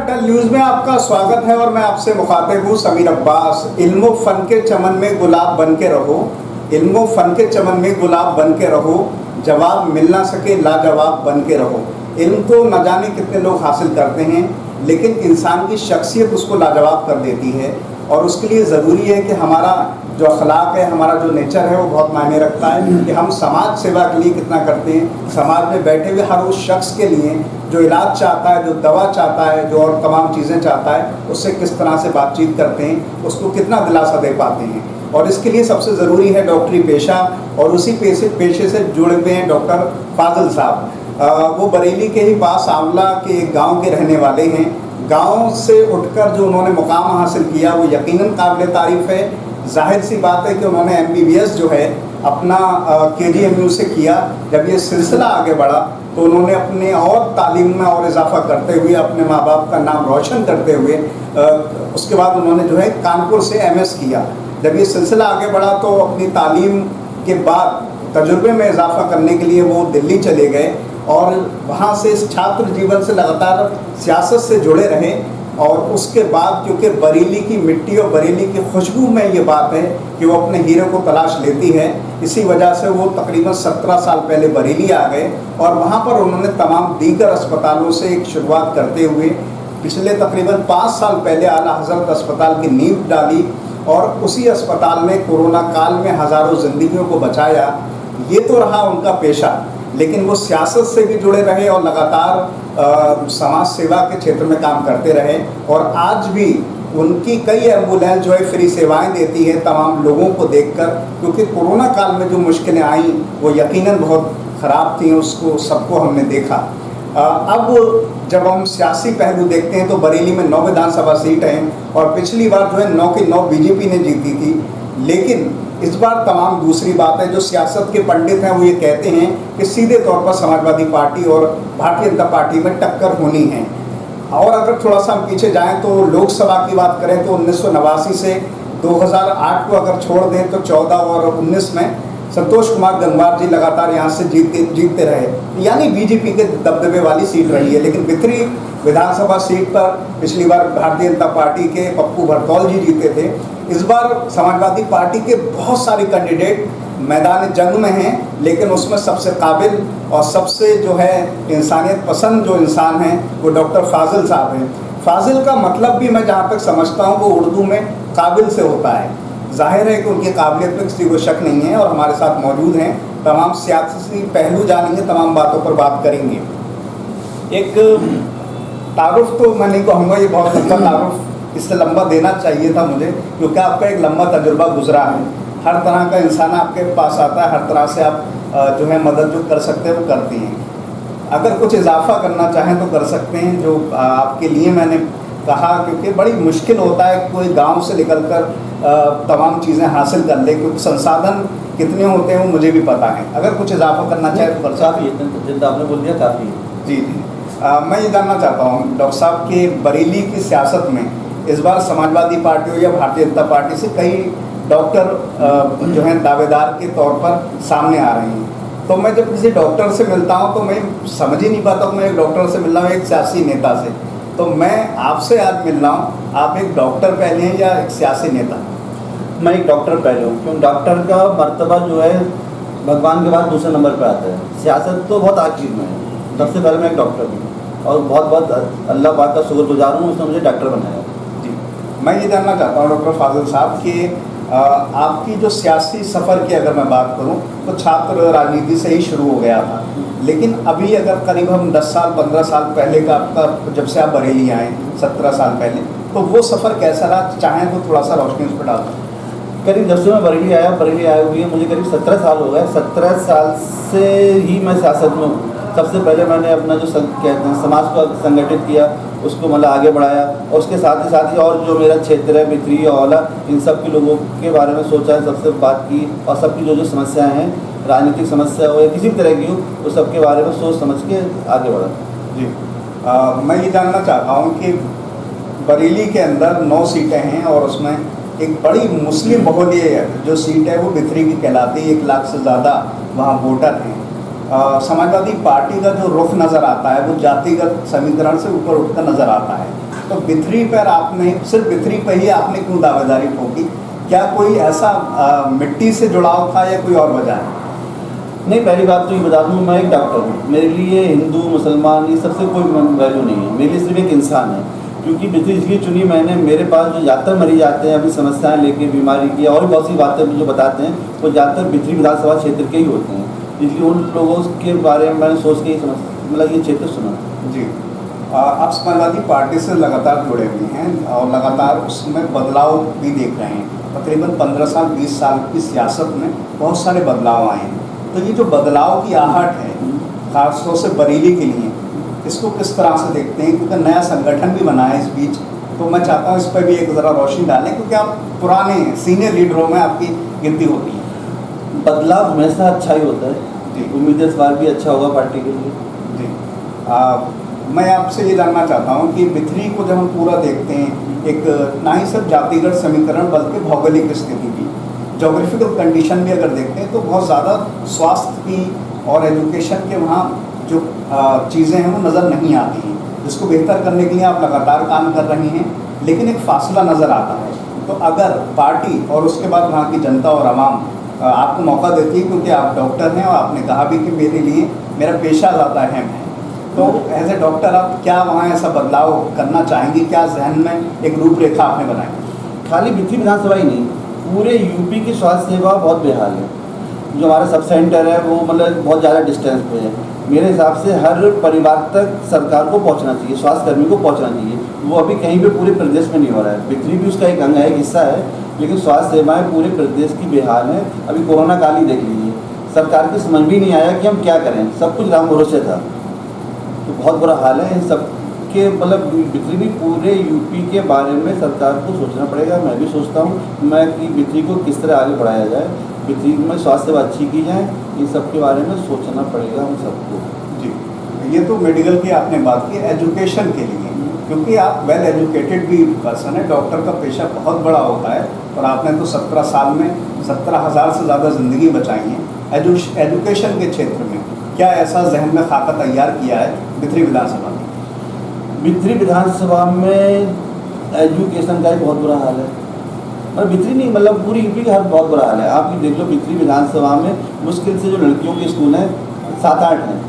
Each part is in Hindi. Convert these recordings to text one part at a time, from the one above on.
डल न्यूज़ में आपका स्वागत है और मैं आपसे मुखातिब हूँ समीर अब्बास। इल्मो फ़न के चमन में गुलाब बन के रहो, इल्मो फ़न के चमन में गुलाब बन के रहो, जवाब मिल ना सके लाजवाब बन के रहो। इल्म तो न जाने कितने लोग हासिल करते हैं, लेकिन इंसान की शख्सियत उसको लाजवाब कर देती है और उसके लिए ज़रूरी है कि हमारा जो अखलाक है, हमारा जो नेचर है वो बहुत मायने रखता है कि हम समाज सेवा के लिए कितना करते हैं। समाज में बैठे हुए हर उस शख्स के लिए जो इलाज चाहता है, जो दवा चाहता है, जो और तमाम चीज़ें चाहता है, उससे किस तरह से बातचीत करते हैं, उसको कितना दिलासा दे पाते हैं। और इसके लिए सबसे ज़रूरी है डॉक्टरी पेशा, और उसी पेशे से जुड़े हुए हैं डॉक्टर फाजिल साहब। वो बरेली के ही पास आंवला के एक गाँव के रहने वाले हैं। गाँव से उठकर जो उन्होंने मुकाम हासिल किया वो यकीनन काबिल तारीफ़ है। जाहिर सी बात है कि उन्होंने MBBS जो है अपना KGMU से किया। जब ये सिलसिला आगे बढ़ा तो उन्होंने अपने और तालीम में और इजाफा करते हुए, अपने माँ बाप का नाम रोशन करते हुए उसके बाद उन्होंने जो है कानपुर से MS किया। जब ये सिलसिला आगे बढ़ा तो अपनी तालीम के बाद तजुर्बे में इजाफा करने के लिए वो दिल्ली चले गए और वहाँ से इस छात्र जीवन से लगातार सियासत से जुड़े रहे। और उसके बाद क्योंकि बरेली की मिट्टी और बरेली की खुशबू में ये बात है कि वो अपने हीरे को तलाश लेती है, इसी वजह से वो तकरीबन 17 साल पहले बरेली आ गए और वहाँ पर उन्होंने तमाम दीगर अस्पतालों से एक शुरुआत करते हुए पिछले तकरीबन 5 साल पहले आला हज़रत अस्पताल की नींव डाली और उसी अस्पताल ने कोरोना काल में हज़ारों ज़िंदगियों को बचाया। ये तो रहा उनका पेशा, लेकिन वो सियासत से भी जुड़े रहे और लगातार समाज सेवा के क्षेत्र में काम करते रहे। और आज भी उनकी कई एम्बुलेंस जो है फ्री सेवाएं देती है तमाम लोगों को देखकर, क्योंकि कोरोना काल में जो मुश्किलें आईं वो यकीनन बहुत ख़राब थी, उसको सबको हमने देखा। अब जब हम सियासी पहलू देखते हैं तो बरेली में 9 विधानसभा सीट हैं और पिछली बार जो है 9 की 9 BJP ने जीती थी। लेकिन इस बार तमाम दूसरी बात है, जो सियासत के पंडित हैं वो ये कहते हैं कि सीधे तौर पर समाजवादी पार्टी और भारतीय जनता पार्टी में टक्कर होनी है। और अगर थोड़ा सा हम पीछे जाएं तो लोकसभा की बात करें तो 1989 से 2008 को अगर छोड़ दें तो 14 और 19 में संतोष कुमार गंगवार जी लगातार यहाँ से जीतते रहे, यानी BJP के दबदबे वाली सीट रही है। लेकिन बिथरी विधानसभा सीट पर पिछली बार भारतीय जनता पार्टी के पप्पू भरतौल जी जीते थे। इस बार समाजवादी पार्टी के बहुत सारे कैंडिडेट मैदान जंग में हैं, लेकिन उसमें सबसे काबिल और सबसे जो है इंसानियत पसंद जो इंसान हैं वो डॉक्टर फाजिल साहब हैं। फाजिल का मतलब भी मैं जहाँ तक समझता हूँ वो उर्दू में काबिल से होता है। जाहिर है कि उनकी काबिलियत में किसी को शक नहीं है और हमारे साथ मौजूद हैं। तमाम सियासी पहलू जानेंगे, तमाम बातों पर बात करेंगे। एक तारुफ तो मैं नहीं कहूँगा ये बहुत लंबा तारुफ, इससे लंबा देना चाहिए था मुझे, क्योंकि आपका एक लंबा तजुर्बा गुजरा है। हर तरह का इंसान आपके पास आता है, हर तरह से आप जो है मदद जो कर सकते हैं वो करती हैं। अगर कुछ इजाफा करना चाहें तो कर सकते हैं, जो आपके लिए मैंने कहा, क्योंकि बड़ी मुश्किल होता है कोई गांव से निकलकर तमाम चीज़ें हासिल कर ले, क्योंकि संसाधन कितने होते हैं वो मुझे भी पता है। अगर कुछ इजाफा करना चाहे तो कर काफ़ी है, जितना आपने बोल दिया काफ़ी है। जी जी। मैं ये जानना चाहता हूँ डॉक्टर साहब के बरेली की सियासत में इस बार समाजवादी पार्टी हो या भारतीय जनता पार्टी से कई डॉक्टर जो हैं दावेदार के तौर पर सामने आ रहे हैं। तो मैं जब किसी डॉक्टर से मिलता हूँ तो मैं समझ ही नहीं पाता हूँ मैं एक डॉक्टर से मिल रहा हूँ एक सियासी नेता से। तो मैं आपसे आज मिल रहा हूँ, आप एक डॉक्टर पहले हैं या एक सियासी नेता? मैं एक डॉक्टर पहले हूँ, क्योंकि डॉक्टर का मर्तबा जो है भगवान के बाद दूसरे नंबर पर आता है। सियासत तो बहुत आखिर में है, सबसे पहले मैं एक डॉक्टर हूँ और बहुत बहुत अल्लाह पाक का शुक्रगुजार हूँ, उसने मुझे डॉक्टर बनाया। जी, मैं ये जानना चाहता हूँ डॉक्टर फाजिल साहब कि आपकी जो सियासी सफ़र की अगर मैं बात करूँ तो छात्र राजनीति से ही शुरू हो गया था, लेकिन अभी अगर करीब हम 10 साल 15 साल पहले का आपका, जब से आप बरेली आए 17 साल पहले, तो वो सफ़र कैसा रहा? चाहें तो थोड़ा सा रोशनी उस पर डाल दें। करीब जब से मैं बरेली आए हुए हैं मुझे करीब 17 साल हो गए। 17 साल से ही मैं सियासत में हूँ। सबसे पहले मैंने अपना जो कहते हैं समाज को संगठित किया, उसको मतलब आगे बढ़ाया, और उसके साथ ही और जो मेरा क्षेत्र है बिथरी औला, इन सब के लोगों के बारे में सोचा, सबसे बात की और सबकी जो समस्याएं हैं, राजनीतिक समस्या हो या किसी भी तरह की हो, उस सब के बारे में सोच समझ के आगे बढ़ा। जी, मैं ये जानना चाहता हूँ कि बरेली के अंदर 9 सीटें हैं और उसमें एक बड़ी मुस्लिम बहुल्य जो सीट है वो बिथरी की कहलाती है। 1 लाख से ज़्यादा वहाँ वोटर हैं। समाजवादी पार्टी का जो रुख नज़र आता है वो जातिगत समीकरण से ऊपर उठकर नज़र आता है। तो बिथरी पर आपने, सिर्फ बिथरी पर ही आपने क्यों दावेदारी ठोकी? क्या कोई ऐसा मिट्टी से जुड़ाव था या कोई और वजह है? नहीं, पहली बात तो ये बता दूँ, मैं एक डॉक्टर हूँ। मेरे लिए हिंदू मुसलमान ये सबसे कोई वैल्यू नहीं है, मेरे लिए सिर्फ एक इंसान है। क्योंकि बिथरी इसलिए चुनी मैंने, मेरे पास जो ज़्यादातर मरीज आते हैं अपनी समस्याएं लेके, बीमारी की और भी बहुत सी बातें जो बताते हैं, वो ज़्यादातर बिथरी विधानसभा क्षेत्र के ही होते हैं। इसलिए उन लोगों के बारे में मैंने सोच के ही मतलब ये क्षेत्र चुना। जी, आप समाजवादी पार्टी से लगातार जुड़े हुए हैं और लगातार उसमें बदलाव भी देख रहे हैं। तकरीबन 15 साल 20 साल की सियासत में बहुत सारे बदलाव आए हैं। तो ये जो बदलाव की आहट है खासतौर से बरेली के लिए, इसको किस तरह से देखते हैं? क्योंकि नया संगठन भी बना है इस बीच, तो मैं चाहता हूँ इस पर भी एक ज़रा रोशनी डालें, क्योंकि आप पुराने हैं, सीनियर लीडरों में आपकी गिनती होती है। बदलाव हमेशा अच्छा ही होता है जी, उम्मीद है इस बार भी अच्छा होगा पार्टी के लिए। जी, मैं आपसे ये जानना चाहता हूँ कि बिथरी को जब हम पूरा देखते हैं, एक ना ही सिर्फ जातिगत समीकरण बल्कि भौगोलिक स्थिति भी, जोग्राफिकल कंडीशन भी अगर देखते हैं तो बहुत ज़्यादा स्वास्थ्य की और एजुकेशन के वहाँ जो चीज़ें हैं वो नज़र नहीं आती हैं, जिसको बेहतर करने के लिए आप लगातार काम कर रहे हैं, लेकिन एक फासला नज़र आता है। तो अगर पार्टी और उसके बाद वहाँ की जनता और आवाम आपको मौका देती है, क्योंकि आप डॉक्टर हैं और आपने कहा भी कि मेरे लिए मेरा पेशा ज़्यादा अहम है, तो एज ए डॉक्टर आप क्या वहाँ ऐसा बदलाव करना चाहेंगे? क्या जहन में एक रूपरेखा आपने बनाई? खाली बिथरी विधानसभा ही नहीं, पूरे यूपी की स्वास्थ्य सेवा बहुत बेहाल है। जो हमारा सब सेंटर है वो मतलब बहुत ज़्यादा डिस्टेंस पे है। मेरे हिसाब से हर परिवार तक सरकार को पहुंचना चाहिए, स्वास्थ्य कर्मी को पहुंचना चाहिए। वो अभी कहीं पे पूरे प्रदेश में नहीं हो रहा है। बिथरी भी उसका एक अंग है, एक हिस्सा है, लेकिन स्वास्थ्य सेवाएं पूरे प्रदेश की बेहाल है। अभी कोरोना काल ही देख लीजिए, सरकार की समझ भी नहीं आया कि हम क्या करें, सब कुछ राम भरोसे था। तो बहुत बुरा हाल है इन सब के, मतलब बिथरी भी पूरे यूपी के बारे में सरकार को सोचना पड़ेगा। मैं भी सोचता हूँ मैं कि बिथरी को किस तरह आगे बढ़ाया जाए, बिथरी में स्वास्थ्य सेवा अच्छी की जाए, इन सब के बारे में सोचना पड़ेगा हम सबको। जी, ये तो मेडिकल की आपने बात की, एजुकेशन के लिए, क्योंकि आप वेल एजुकेटेड भी पर्सन है, डॉक्टर का पेशा बहुत बड़ा होता है और आपने तो 17 साल में 17,000 से ज़्यादा ज़िंदगी बचाई है। एजुकेशन के क्षेत्र में क्या ऐसा जहन में खाका तैयार किया है बिथरी विधानसभा में? बिथरी विधानसभा में एजुकेशन का ही बहुत बुरा हाल है, और बिथरी नहीं मतलब पूरी यूपी का बहुत बुरा हाल है। आप ये देख लो, बिथरी विधानसभा में मुश्किल से जो लड़कियों के स्कूल हैं 7-8 हैं,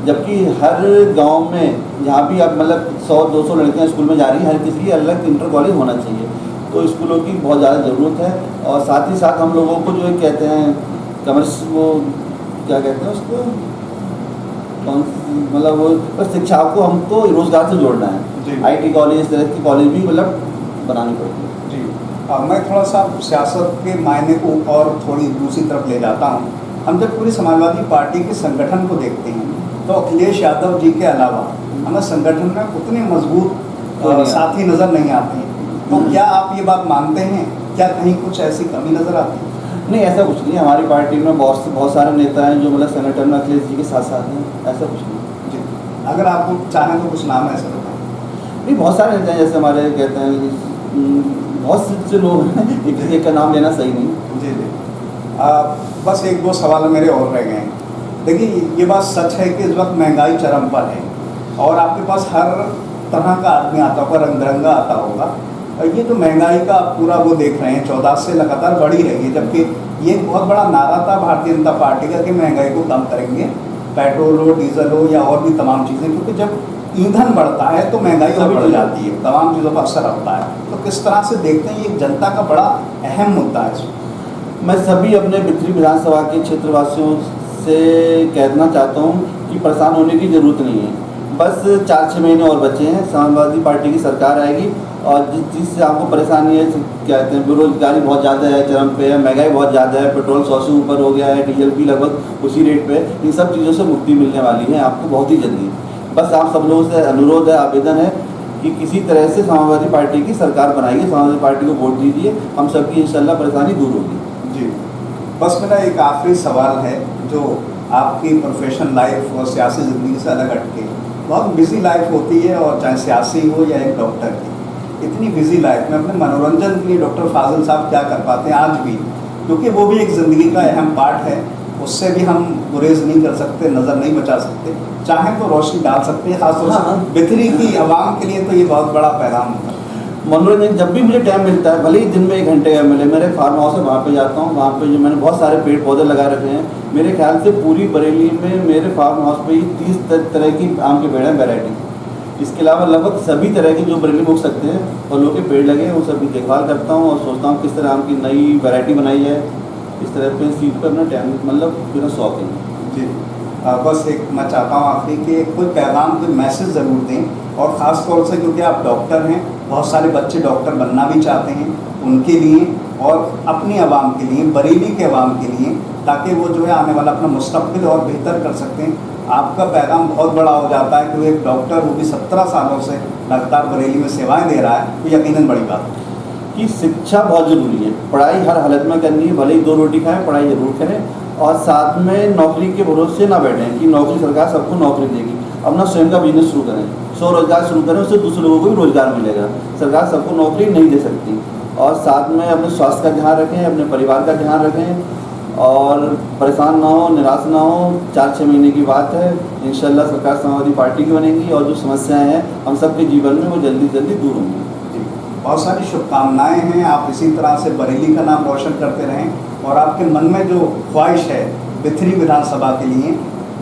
जबकि हर गांव में जहाँ भी आप मतलब 100-200 लड़कियाँ स्कूल में जा रही हैं, हर किसी की अलग इंटर कॉलेज होना चाहिए। तो स्कूलों की बहुत ज़्यादा ज़रूरत है। और साथ ही साथ हम लोगों को जो है कहते हैं कमर्स, वो क्या कहते हैं उसको, मतलब वो शिक्षा को हमको रोज़गार से जोड़ना है। IT कॉलेज, इस तरह की कॉलेज भी मतलब बनानी पड़ेगी। जी, मैं थोड़ा सा सियासत के मायने को और थोड़ी दूसरी तरफ ले जाता हूँ। हम जब पूरी समाजवादी पार्टी के संगठन को देखते हैं तो अखिलेश यादव जी के अलावा हमें संगठन में उतने मजबूत साथी नज़र नहीं आते हैं। तो क्या आप ये बात मानते हैं? क्या कहीं कुछ ऐसी कमी नज़र आती है? नहीं, ऐसा कुछ नहीं है। हमारी पार्टी में बहुत सारे नेता हैं जो मतलब संगठन में अखिलेश जी के साथ साथ हैं, ऐसा कुछ नहीं। जी, अगर आप चाहें तो कुछ नाम ऐसे बताएं। नहीं, बहुत सारे नेता हैं, जैसे हमारे कहते हैं बहुत से लोग हैं, एक का नाम लेना सही नहीं। जी जी, बस 1-2 सवाल मेरे और रह गए हैं। देखिए, ये बात सच है कि इस वक्त महंगाई चरम पर है और आपके पास हर तरह का आदमी आता होगा, रंग बिरंगा आता होगा। और ये जो महंगाई का पूरा वो देख रहे हैं 14 से लगातार बढ़ी रही है, जबकि ये एक बहुत बड़ा नारा था भारतीय जनता पार्टी का कि महंगाई को कम करेंगे, पेट्रोल हो, डीजल हो या और भी तमाम चीज़ें, क्योंकि जब ईंधन बढ़ता है तो महंगाई और बढ़ जाती है, तमाम चीज़ों पर असर होता है। तो किस तरह से देखते हैं, ये जनता का बड़ा अहम मुद्दा है इसमें? मैं सभी अपने बिथरी विधानसभा के क्षेत्रवासियों से कहना चाहता हूँ कि परेशान होने की ज़रूरत नहीं है। बस 4-6 महीने और बचे हैं, समाजवादी पार्टी की सरकार आएगी और जिस चीज़ से आपको परेशानी है, कहते हैं बेरोजगारी बहुत ज़्यादा है, चरम पे है, महंगाई बहुत ज़्यादा है, पेट्रोल 100 से ऊपर हो गया है, डीजल भी लगभग उसी रेट पे, इन सब चीज़ों से मुक्ति मिलने वाली है आपको बहुत ही जल्दी। बस आप सब लोगों से अनुरोध है, आवेदन है कि किसी तरह से समाजवादी पार्टी की सरकार बनाइए, समाजवादी पार्टी को वोट दीजिए, हम सबकी इंशाल्लाह परेशानी दूर होगी। जी, बस मेरा एक आखिरी सवाल है जो आपकी प्रोफेशनल लाइफ और सियासी ज़िंदगी से अलग हटके, बहुत बिजी लाइफ होती है, और चाहे सियासी हो या एक डॉक्टर की, इतनी बिजी लाइफ में अपने मनोरंजन के लिए डॉक्टर फाजिल साहब क्या कर पाते हैं आज भी? क्योंकि वो भी एक ज़िंदगी का अहम पार्ट है। उससे भी हम गुरेज नहीं कर सकते, नज़र नहीं बचा सकते, चाहें तो रोशनी डाल सकते हैं। खासतौर हाँ। से बिथरी की आवाम के लिए तो ये बहुत बड़ा पैगाम होता है। मनोरंजन जब भी मुझे टाइम मिलता है, भले ही दिन में 1 घंटे का मिले, मेरे फार्म हाउस है वहाँ पे जाता हूँ। वहाँ पे जो मैंने बहुत सारे पेड़ पौधे लगा रखे हैं। मेरे ख्याल से पूरी बरेली में मेरे फार्म हाउस पे ही 30 तरह की आम के पेड़ हैं, वैरायटी। इसके अलावा लगभग सभी तरह के जो बरेली में उग सकते हैं फलों के पेड़ लगे हैं, वो सभी देखभाल करता हूँ और सोचता हूँ किस तरह आम की नई वैरायटी बनाई है। इस तरह पे सीट पर अपना टाइम मतलब मेरा शौक है जी। बस एक मैं चाहता हूँ आखिरी कि कोई पैगाम, कोई मैसेज ज़रूर दें, और ख़ास तौर से क्योंकि आप डॉक्टर हैं, बहुत सारे बच्चे डॉक्टर बनना भी चाहते हैं, उनके लिए और अपनी आवाम के लिए, बरेली के आवाम के लिए, ताकि वो जो है आने वाला अपना मुस्तकबिल और बेहतर कर सकते हैं। आपका पैगाम बहुत बड़ा हो जाता है कि एक डॉक्टर वो भी 17 सालों से लगातार बरेली में सेवाएं दे रहा है, तो यकीनन बड़ी बात है कि शिक्षा बहुत ज़रूरी है। पढ़ाई हर हालत में करनी है, भले ही 2 रोटी खाएं, पढ़ाई ज़रूर करें। और साथ में नौकरी के भरोसे ना बैठें कि नौकरी, सरकार सबको नौकरी देगी। अपना स्वयं का बिजनेस शुरू करें, स्वरोजगार शुरू करें, उससे दूसरे लोगों को भी रोज़गार मिलेगा। सरकार सबको नौकरी नहीं दे सकती। और साथ में अपने स्वास्थ्य का ध्यान रखें, अपने परिवार का ध्यान रखें और परेशान ना हो, निराश ना हो। 4-6 महीने की बात है, इंशाल्लाह सरकार समाजवादी पार्टी की बनेगी और जो समस्याएं हैं हम सबके जीवन में वो जल्दी जल्दी दूर होंगी। बहुत सारी शुभकामनाएं हैं। आप इसी तरह से बरेली का नाम रोशन करते रहें, और आपके मन में जो ख्वाहिश है बिथरी विधानसभा के लिए,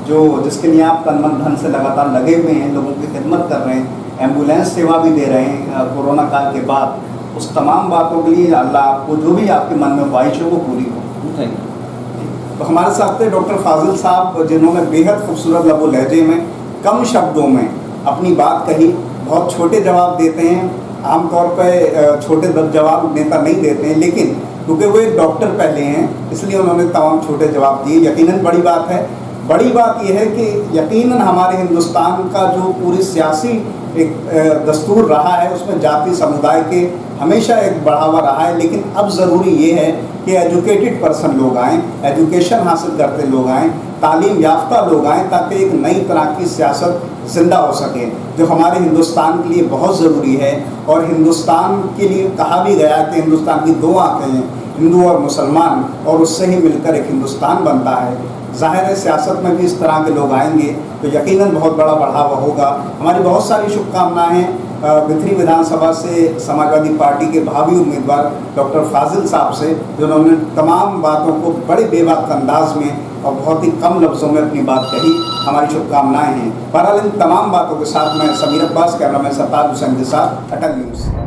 जो जिसके लिए आप तन मन धन से लगातार लगे हुए हैं, लोगों की खिदमत कर रहे हैं, एम्बुलेंस सेवा भी दे रहे हैं कोरोना काल के बाद, उस तमाम बातों के लिए अल्लाह आपको जो भी आपके मन में ख्वाहिश हो वो पूरी हो। Thank you. तो हमारे साथ थे डॉक्टर फाजिल साहब, जिन्होंने बेहद खूबसूरत लबो लहजे में, कम शब्दों में अपनी बात कही। बहुत छोटे जवाब देते हैं, आमतौर पर छोटे जवाब नेता नहीं देते हैं, लेकिन क्योंकि वो एक डॉक्टर पहले हैं इसलिए उन्होंने तमाम छोटे जवाब दिए। यकीनन बड़ी बात है। बड़ी बात यह है कि यकीनन हमारे हिंदुस्तान का जो पूरी सियासी एक दस्तूर रहा है उसमें जाति समुदाय के हमेशा एक बढ़ावा रहा है, लेकिन अब ज़रूरी ये है कि एजुकेटेड पर्सन लोग आएँ, एजुकेशन हासिल करते लोग आएँ, तालीम याफ्ता लोग आएँ, ताकि एक नई तरह की सियासत ज़िंदा हो सके, जो हमारे हिंदुस्तान के लिए बहुत ज़रूरी है। और हिंदुस्तान के लिए कहा भी गया कि हिंदुस्तान की 2 आंखें हैं, हिंदू और मुसलमान, और उससे ही मिलकर एक हिंदुस्तान बनता है। ज़ाहिर है सियासत में भी इस तरह के लोग आएंगे तो यकीनन बहुत बड़ा बढ़ावा होगा। हमारी बहुत सारी शुभकामनाएं हैं बिथरी विधानसभा से समाजवादी पार्टी के भावी उम्मीदवार डॉक्टर फाजिल साहब से, जिन्होंने तमाम बातों को बड़े बेबाक अंदाज में और बहुत ही कम लफ्ज़ों में अपनी बात कही। हमारी शुभकामनाएं हैं। बहरहाल इन तमाम बातों के साथ मैं समीर अब्बास, कैमरामैन सरताज हुसैन के साथ, अटल न्यूज़।